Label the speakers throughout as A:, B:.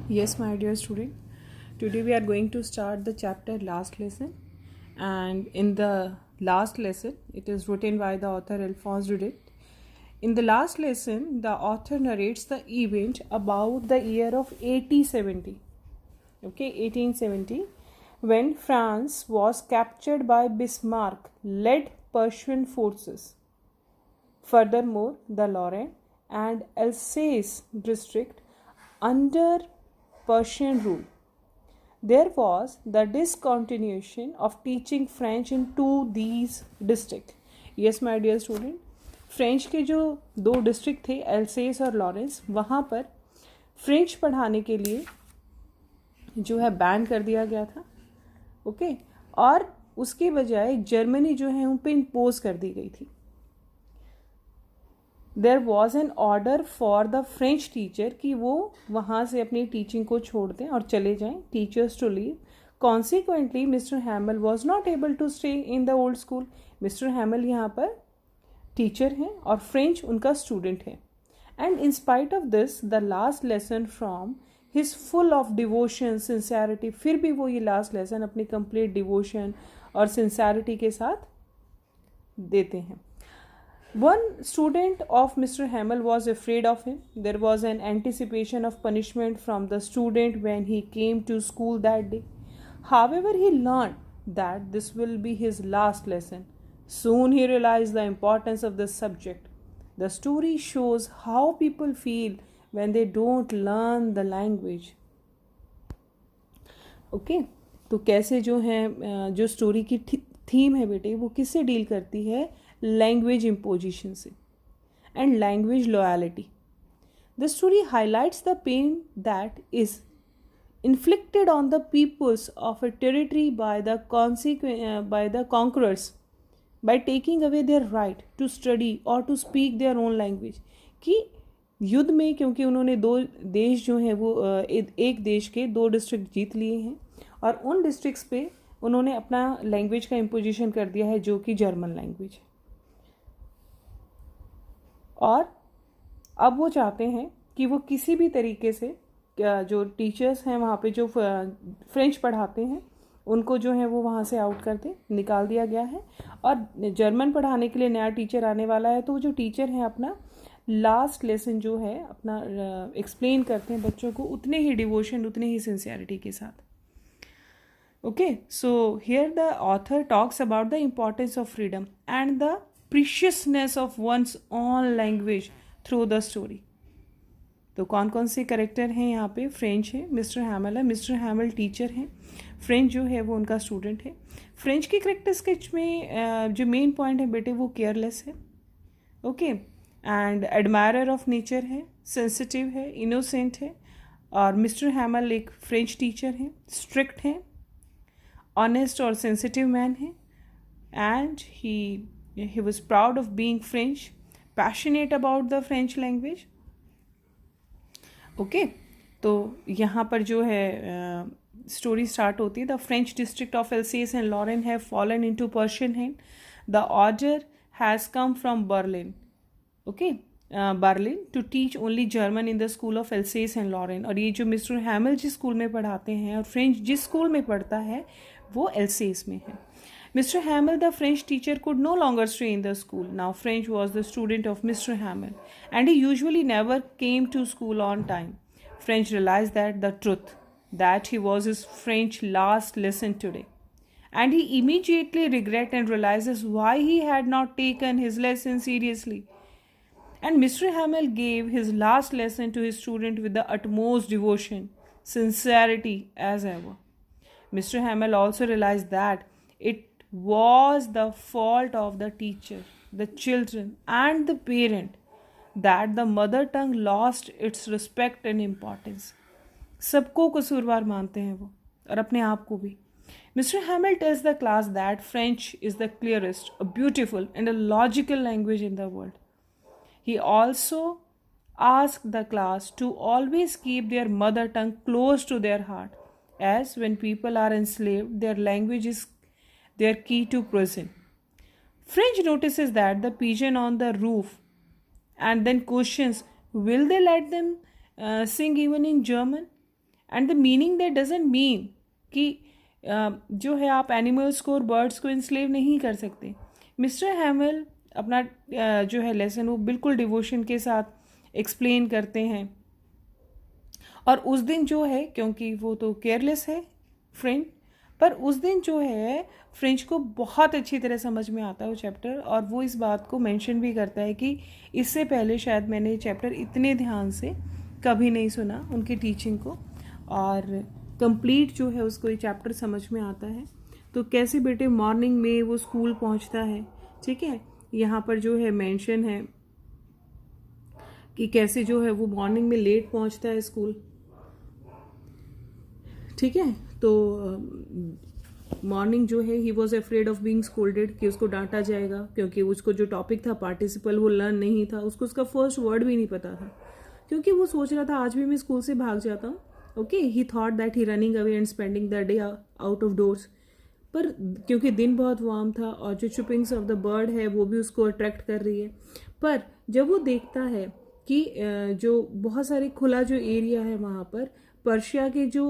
A: Yes, my dear student. Today we are going to start the chapter last lesson, and in the last lesson, it is written by the author Alphonse Daudet. In the last lesson, the author narrates the event about the year of 1870. Okay, 1870, when France was captured by Bismarck-led Prussian forces. Furthermore, the Lorraine and Alsace district under Prussian rule. There was the discontinuation of teaching French in two these districts. Yes, my dear student, French के जो दो district थे else's और Lawrence, वहाँ पर French पढ़ाने के लिए जो है बैन कर दिया गया था. ओके, और उसके बजाय जर्मनी जो है उन पर इम्पोज कर दी गई थी. There was an order for the French teacher कि वो वहाँ से अपनी टीचिंग को छोड़ दें और चले जाएं, teachers to leave. Consequently Mister Hamel was not able to stay in the old school. Mister Hamel यहाँ पर टीचर हैं और फ्रेंच उनका स्टूडेंट है. And in spite of this the last lesson from his full of devotion sincerity, फिर भी वो ये लास्ट लेसन अपनी कंप्लीट डिवोशन और सिंसेरिटी के साथ देते हैं. One student of Mr. Hamel was afraid of him. There was an anticipation of punishment from the student when he came to school that day. However, he learned that this will be his last lesson. Soon he realized the importance of this subject. The story shows how people feel when they don't learn the language. Okay, तो कैसे जो है जो story की theme है बेटे वो किससे डील करती है? लैंग्वेज इम्पोजिशन से and language loyalty. The story highlights the pain that is inflicted on the peoples of a territory by the conquerors by taking away their right to study और to speak their own language. कि युद्ध में क्योंकि उन्होंने दो देश जो हैं वो एक देश के दो डिस्ट्रिक्ट जीत लिए हैं और उन डिस्ट्रिक्ट्स पे उन्होंने अपना लैंग्वेज का इम्पोजिशन कर दिया है जो कि जर्मन लैंग्वेज है. और अब वो चाहते हैं कि वो किसी भी तरीके से जो टीचर्स हैं वहाँ पे जो फ्रेंच पढ़ाते हैं उनको जो है वो वहाँ से आउट कर दें. निकाल दिया गया है और जर्मन पढ़ाने के लिए नया टीचर आने वाला है. तो वो जो टीचर हैं अपना लास्ट लेसन जो है अपना एक्सप्लेन करते हैं बच्चों को उतने ही डिवोशन उतने ही सिंसियरिटी के साथ. Okay, so here the author talks about the importance of freedom and the preciousness of one's own language through the story. तो कौन कौन से करेक्टर हैं यहाँ पे? फ्रेंच है, मिस्टर हैमल है, मिस्टर हैमल टीचर हैं, फ्रेंच जो है वो उनका स्टूडेंट है. फ्रेंच की करेक्टर स्केच में जो मेन पॉइंट है बेटे वो केयरलेस है. Okay, and admirer of nature है, सेंसिटिव है, इनोसेंट है. और मिस्टर हैमल एक फ्रेंच टीचर हैं, स्ट्रिक्ट हैं, ऑनेस्ट और सेंसिटिव मैन है. And he was proud of being French, passionate about the French language. Okay, तो यहाँ पर जो है स्टोरी स्टार्ट होती है. The French district of Alsace and Lorraine have fallen into Persian hand. The order has come from Berlin. Okay, Berlin to teach only German in the school of Alsace and Lorraine. और ये जो mister हैमल जिस school में पढ़ाते हैं और French जिस school में पढ़ता है वो एल्सेस में है. Mr. Hamel, the French teacher, could no longer stay in the school. Now French was the student of Mr. Hamel, and he usually never came to school on time. French realized the truth, that he was his French last lesson today. And he immediately regret and realizes why he had not taken his lesson seriously. And Mr. Hamel gave his last lesson to his student with the utmost devotion, sincerity as ever. Mr. Hamel also realized that it was the fault of the teacher, the children, and the parent that the mother tongue lost its respect and importance. सबको कसूरवार मानते हैं वो और अपने आप को भी. Mr. Hamel tells the class that French is the clearest, a beautiful, and a logical language in the world. He also asked the class to always keep their mother tongue close to their heart, as when people are enslaved, their language is their key to prison. French notices that the pigeon on the roof and then questions, will they let them sing even in German? And the meaning that doesn't mean कि जो है आप animals को और birds को enslave नहीं कर सकते। मिस्टर हैमिल अपना जो है लेसन वो बिल्कुल डिवोशन के साथ एक्सप्लेन करते हैं। और उस दिन जो है, क्योंकि वो तो केयरलेस है फ्रेंड, पर उस दिन जो है फ्रेंच को बहुत अच्छी तरह समझ में आता है वो चैप्टर, और वो इस बात को मेंशन भी करता है कि इससे पहले शायद मैंने ये चैप्टर इतने ध्यान से कभी नहीं सुना उनकी टीचिंग को, और कंप्लीट जो है उसको ये चैप्टर समझ में आता है। तो कैसे बेटे मॉर्निंग में वो स्कूल पहुंचता है, ठीक है, यहाँ पर जो है मेंशन है कि कैसे जो है वो मॉर्निंग में लेट पहुंचता है स्कूल, ठीक है। तो मॉर्निंग जो है he was afraid of being scolded, कि उसको डांटा जाएगा, क्योंकि उसको जो टॉपिक था पार्टिसिपल वो लर्न नहीं था, उसको उसका फर्स्ट वर्ड भी नहीं पता था, क्योंकि वो सोच रहा था आज भी मैं स्कूल से भाग जाता हूँ। Okay, he thought that he running away and spending the day out of doors, पर क्योंकि दिन बहुत वार्म था और जो चुपिंग्स ऑफ द बर्ड है वो भी उसको अट्रैक्ट कर रही है। पर जब वो देखता है कि जो बहुत सारे खुला जो एरिया है वहाँ पर पर्शिया के जो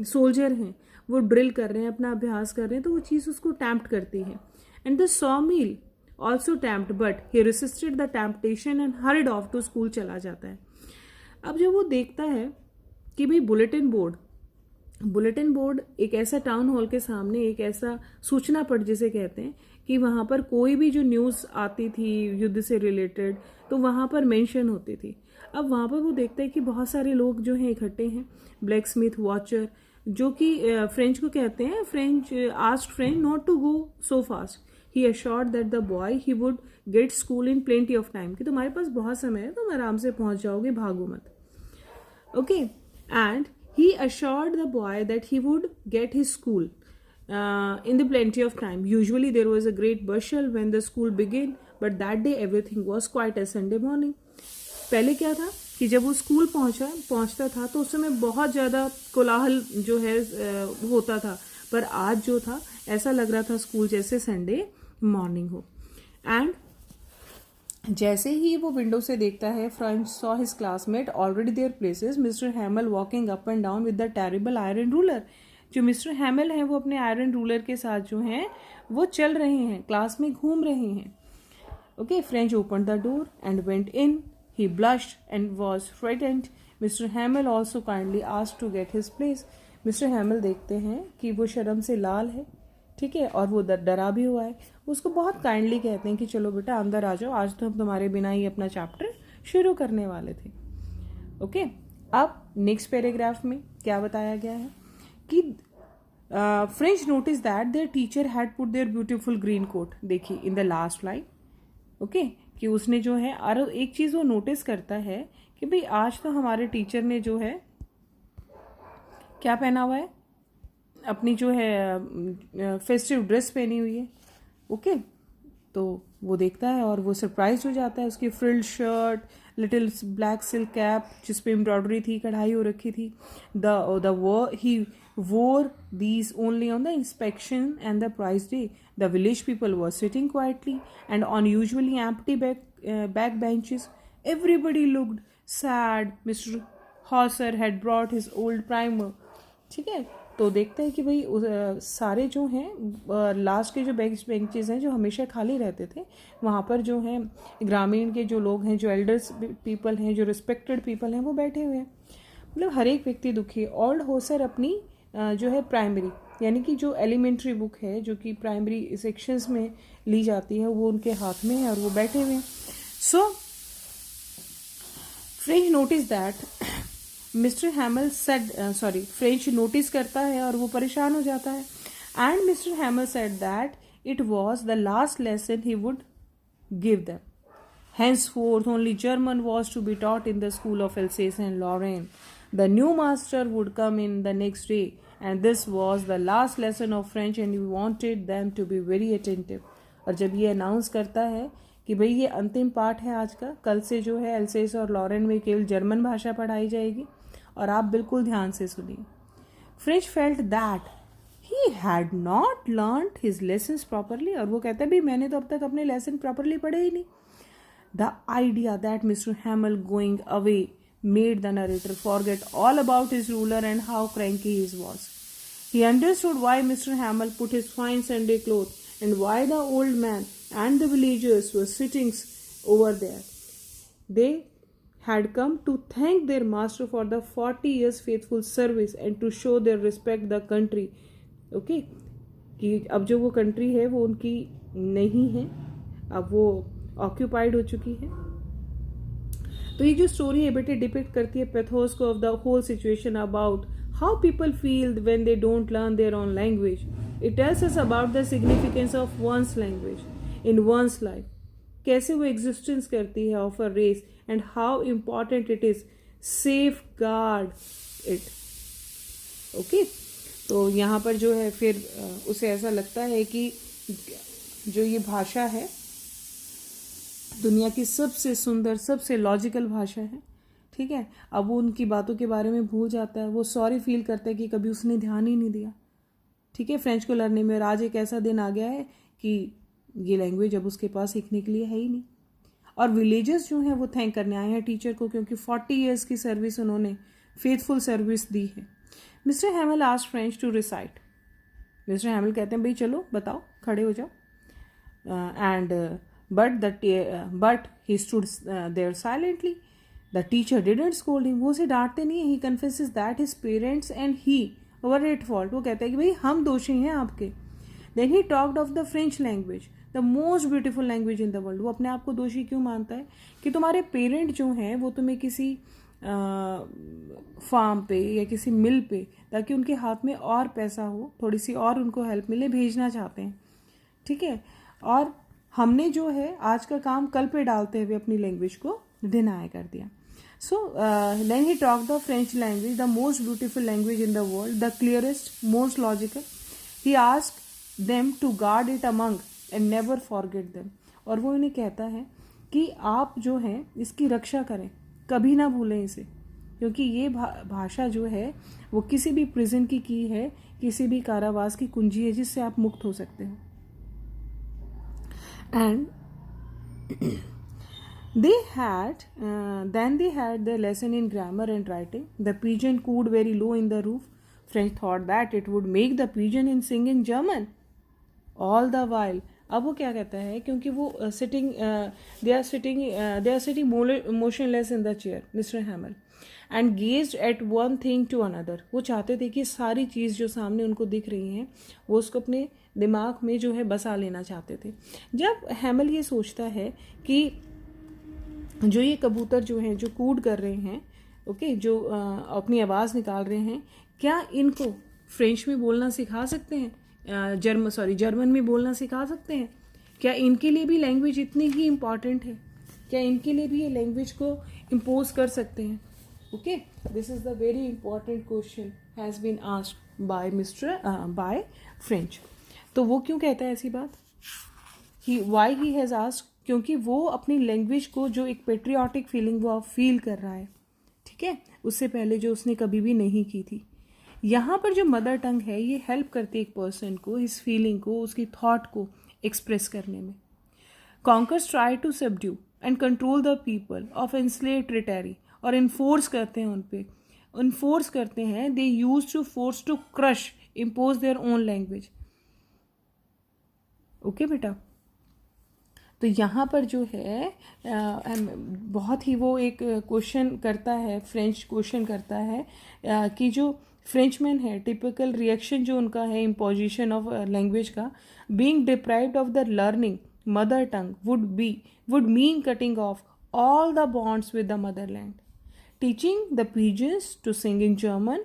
A: सोल्जर हैं वो ड्रिल कर रहे हैं, अपना अभ्यास कर रहे हैं, तो वो चीज़ उसको टैम्प्ट करती है। And the saw mill also tempt, but he resisted the temptation and hurried off to school, चला जाता है। अब जब वो देखता है कि भाई बुलेटिन बोर्ड एक ऐसा टाउन हॉल के सामने एक ऐसा सूचना पट जिसे कहते हैं कि वहाँ पर कोई भी जो न्यूज़ आती थी युद्ध से रिलेटेड तो वहाँ पर मेंशन होती थी। अब वहाँ पर वो देखता है कि बहुत सारे लोग जो हैं इकट्ठे हैं, ब्लैक स्मिथ वॉचर, जो कि फ्रेंच को कहते हैं, French asked French not to go so fast, he assured that the boy he would get school in plenty of time, कि तुम्हारे पास बहुत समय है, तुम आराम से पहुंच जाओगे, भागो मत। Okay, and he assured the boy that he would get his school in the plenty of time. Usually there was a great bustle when the school began, but that day everything was quiet as Sunday morning. पहले क्या था कि जब वो school पहुंचता था तो उस समय बहुत ज़्यादा कोलाहल जो है होता था, पर आज जो था ऐसा लग रहा था स्कूल जैसे संडे मॉर्निंग हो। एंड जैसे ही वो विंडो से देखता है, Franz saw his classmate already their places, mister Hamel walking up and down with the terrible iron ruler. जो मिस्टर हैमल हैं वो अपने आयरन रूलर के साथ जो हैं वो चल रहे हैं, क्लास में घूम रहे हैं। Okay, Franz open the door and went in, he blushed and was frightened. Mister Hamel also kindly asked to get his place. Mister Hamel देखते हैं कि वो शर्म से लाल है, ठीक है, और वो डरा भी हुआ है। उसको बहुत काइंडली कहते हैं कि चलो बेटा अंदर आ जाओ, आज तो हम तुम्हारे बिना ही अपना चैप्टर शुरू करने वाले थे। ओके, अब नेक्स्ट पैराग्राफ में क्या बताया गया है कि Franz notice that their teacher had put their beautiful green coat. देखिए in the last line, okay, कि उसने जो है और एक चीज़ वो नोटिस करता है कि भाई आज तो हमारे टीचर ने जो है क्या पहना हुआ है, अपनी जो है फेस्टिव ड्रेस पहनी हुई है। ओके, तो वो देखता है और वो सरप्राइज हो जाता है। उसकी frilled shirt, little black silk cap जिस पे एम्ब्रॉयडरी थी, कढ़ाई हो रखी थी। ही wore these only on the inspection and the prize day. The village people were sitting quietly and on usually empty back benches. Everybody looked sad. Mr. Hauser had brought his old primer. ठीक है, तो देखते हैं कि भाई सारे जो हैं लास्ट के जो बेंचेस हैं जो हमेशा खाली रहते थे, वहाँ पर जो हैं ग्रामीण के जो लोग हैं, जो एल्डर्स पीपल हैं, जो रिस्पेक्टेड पीपल हैं, वो बैठे हुए हैं। मतलब हर एक व्यक्ति दुखी है। ओल्ड होसर अपनी जो है प्राइमरी यानी कि जो एलिमेंट्री बुक है जो कि प्राइमरी सेक्शंस में ली जाती है वो उनके हाथ में है और वो बैठे हुए हैं। सो French notice that mister हैमल said French notice करता है और वो परेशान हो जाता है। And mister हैमल said that it was the last lesson he would give them. Henceforth only German was to be taught in the school of Alsace and Lorraine. The new master would come in the next day and this was the last lesson of French and he wanted them to be very attentive. और जब ये announce करता है कि भाई ये अंतिम पाठ है आज का, कल से जो है एल्सेस और लॉरेन में केवल जर्मन भाषा पढ़ाई जाएगी और आप बिल्कुल ध्यान से सुनिए। French felt that he had not learned his lessons properly, और वो कहता है भाई मैंने तो अब तक अपने लेसन प्रॉपरली पढ़े ही नहीं। The idea that Mr. Hamel going away made the narrator forget all about his ruler and how cranky he was. He understood why Mr. Hamel put his fine Sunday clothes and why the old man and the villagers were sitting over there. They had come to thank their master for the 40 years faithful service and to show their respect the country. Okay, कि अब जो वो country है वो उनकी नहीं है, अब वो ऑक्यूपाइड हो चुकी है. तो ये जो स्टोरी है बेटे डिपिक्ट करती है पैथोस को of the whole situation about how people feel when they don't learn their own language. It tells us about the significance of one's language in one's life. कैसे वो एग्जिस्टेंस करती है of a race and how important it is safeguard it. Okay, तो यहाँ पर जो है फिर उसे ऐसा लगता है कि जो ये भाषा है दुनिया की सबसे सुंदर सबसे लॉजिकल भाषा है. ठीक है, अब वो उनकी बातों के बारे में भूल जाता है. वो सॉरी फील करता है कि कभी उसने ध्यान ही नहीं दिया. ठीक है, फ्रेंच को लर्ने में. और आज एक ऐसा दिन आ गया है कि ये लैंग्वेज अब उसके पास सीखने के लिए है ही नहीं. और विलेजर्स जो हैं वो थैंक करने आए हैं टीचर को, क्योंकि 40 ईयर्स की सर्विस उन्होंने फेथफुल सर्विस दी है. Mister Hamel asked Franz to recite. Mister Hamel कहते हैं भाई चलो बताओ, खड़े हो जाओ. And but he stood there silently. The teacher didn't scold him. वो उसे डांटते नहीं है. He confesses that his parents and he were at fault. वो कहता है कि भाई हम दोषी हैं आपके. Then he talked of the French language, the most beautiful language in the world. वो अपने आप को दोषी क्यों मानता है कि तुम्हारे पेरेंट जो हैं वो तुम्हें किसी फार्म पे या किसी मिल पे, ताकि उनके हाथ में और पैसा हो, थोड़ी सी और उनको हेल्प मिले, भेजना चाहते हैं. ठीक है, और हमने जो है आज का काम कल पे डालते हुए अपनी लैंग्वेज को डिनाई कर दिया. So then he talk the French language, the most beautiful language in the world, the clearest, most logical. He asked them to guard it among and never forget them. और वो इन्हें कहता है कि आप जो हैं इसकी रक्षा करें, कभी ना भूलें इसे, क्योंकि ये भाषा जो है वो किसी भी प्रिजन की है, किसी भी कारावास की कुंजी है जिससे आप मुक्त हो सकते हो. And they had their lesson in grammar and writing. The pigeon cooed very low in the roof. French thought that it would make the pigeon in sing in German. All the while, अब वो क्या कहता है, क्योंकि वो they are sitting motionless in the chair, Mr. Hamel, and gazed at one thing to another. वो चाहते थे कि सारी चीज़ जो सामने उनको दिख रही हैं वो उसको अपने दिमाग में जो है बसा लेना चाहते थे. जब हैमल ये सोचता है कि जो ये कबूतर जो हैं जो कूड कर रहे हैं, ओके, जो अपनी आवाज़ निकाल रहे हैं, क्या इनको फ्रेंच में बोलना सिखा सकते हैं, जर्मन में बोलना सिखा सकते हैं? क्या इनके लिए भी लैंग्वेज इतनी ही इम्पॉर्टेंट है? क्या इनके लिए भी ये लैंग्वेज को इम्पोज कर सकते हैं? Okay, this is the very important question has been asked by Franz. तो वो क्यों कहता है ऐसी बात? वाई ही हैज़ आस्क्ड, क्योंकि वो अपनी लैंग्वेज को जो एक पेट्रियाटिक फीलिंग वो फील कर रहा है. ठीक है, उससे पहले जो उसने कभी भी नहीं की थी. यहाँ पर जो मदर टंग है ये हेल्प करती है एक पर्सन को इस फीलिंग को, उसकी थॉट को एक्सप्रेस करने में. Conquerors try to subdue and control the people of enslaved territory. और इन्फोर्स करते हैं उन पे, इन्फोर्स करते हैं. They use to force to crush impose their own language. Okay बेटा, तो यहाँ पर जो है बहुत ही वो एक क्वेश्चन करता है, फ्रेंच क्वेश्चन करता है कि जो फ्रेंचमैन है टिपिकल रिएक्शन जो उनका है इम्पोजिशन ऑफ लैंग्वेज का, being deprived of the learning mother tongue would mean cutting of all the bonds with the motherland. Teaching the pigeons to sing in German,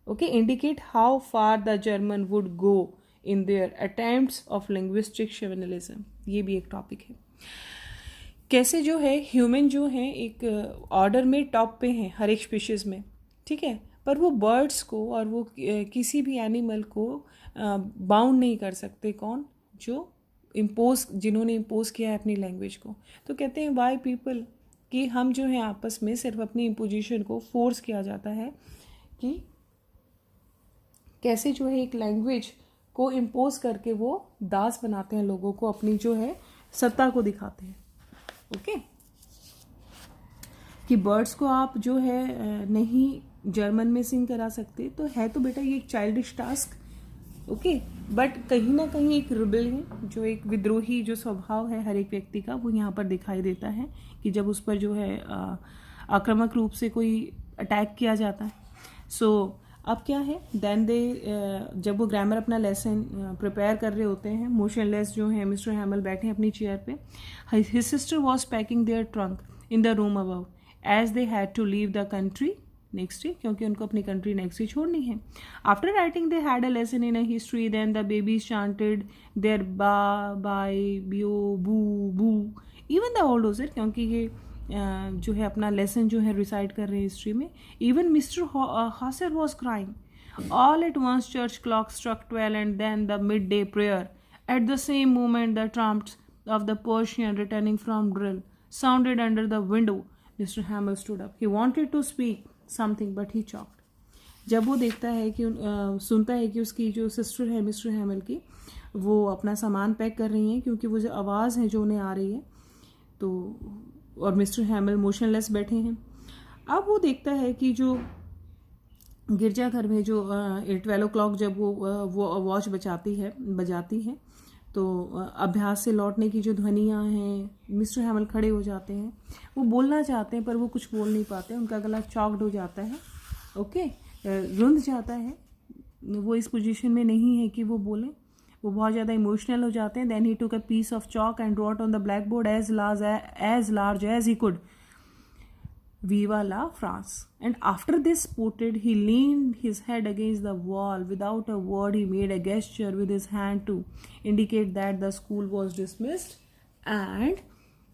A: okay, indicate how far the German would go in their attempts of linguistic chauvinism. ये भी एक topic है. कैसे जो है human जो है एक ऑर्डर में टॉप पे हैं हर एक स्पीशीज़ में. ठीक है, पर वो बर्ड्स को और वो किसी भी एनिमल को बाउंड नहीं कर सकते. कौन? जो जिन्होंने इम्पोज किया है अपनी लैंग्वेज को. तो कहते हैं वाई पीपल, कि हम जो है आपस में सिर्फ अपनी इम्पोजिशन को फोर्स किया जाता है कि कैसे जो है एक लैंग्वेज को इम्पोज करके वो दास बनाते हैं लोगों को, अपनी जो है सत्ता को दिखाते हैं. ओके, कि बर्ड्स को आप जो है नहीं जर्मन में सिंग करा सकते, तो है तो बेटा ये एक चाइल्डिश टास्क, ओके। बट कहीं ना कहीं एक रिबेलियन, जो एक विद्रोही जो स्वभाव है हर एक व्यक्ति का, वो यहाँ पर दिखाई देता है कि जब उस पर जो है आक्रामक रूप से कोई अटैक किया जाता है। सो अब क्या है, देन दे जब वो ग्रामर अपना लेसन प्रिपेयर कर रहे होते हैं, मोशनलेस जो है मिस्टर हैमल बैठे हैं अपनी चेयर पे। His sister was packing their trunk in the room above as they had to leave the country next day, क्योंकि उनको अपनी कंट्री नेक्स्ट डे छोड़नी है। After writing they had a lesson in a history, then the babies chanted their ba bi bo bu बू, even the old, क्योंकि ये जो है अपना लेसन जो है रिसाइट कर रहे हैं हिस्ट्री में। Even Mister Hauser was crying. All at once church clock struck 12 and then the midday prayer. At the same moment the trumpets of the Persian returning from drill sounded under the window. Mr. Hamel stood up. He wanted to speak something, but he choked. जब वो देखता है कि सुनता है कि उसकी जो सिस्टर है मिस्टर हैमल की, वो अपना सामान पैक कर रही हैं, क्योंकि वो जो आवाज़ है जो उन्हें आ रही है, तो और मिस्टर हैमल मोशनलेस बैठे हैं। अब वो देखता है कि जो गिरजाघर में जो 12 o'clock जब वो वॉच बजाती है, तो अभ्यास से लौटने की जो ध्वनियाँ हैं, मिस्टर हैमल खड़े हो जाते हैं। वो बोलना चाहते हैं पर वो कुछ बोल नहीं पाते, उनका गला चॉक्ड हो जाता है, ओके, रुंध जाता है। वो इस पोजीशन में नहीं है कि वो बोलें, वो बहुत ज़्यादा इमोशनल हो जाते हैं। Then he took a piece of chalk and wrote on the blackboard as large as he could, Viva la France. And after this quoted, he leaned his head against the wall. Without a word, he made a gesture with his hand to indicate that the school was dismissed and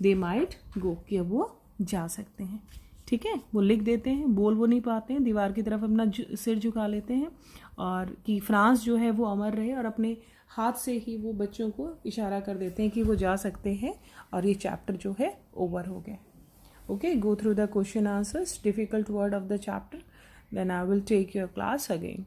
A: they might go, कि अब वो जा सकते हैं। ठीक है, वो लिख देते हैं, बोल वो नहीं पाते हैं, दीवार की तरफ अपना सिर झुका लेते हैं, और कि फ्रांस जो है वो अमर रहे, और अपने हाथ से ही वो बच्चों को इशारा कर देते हैं कि वो जा सकते हैं, और ये चैप्टर जो है ओवर हो गया। Okay, go through the question answers, difficult word of the chapter, then I will take your class again.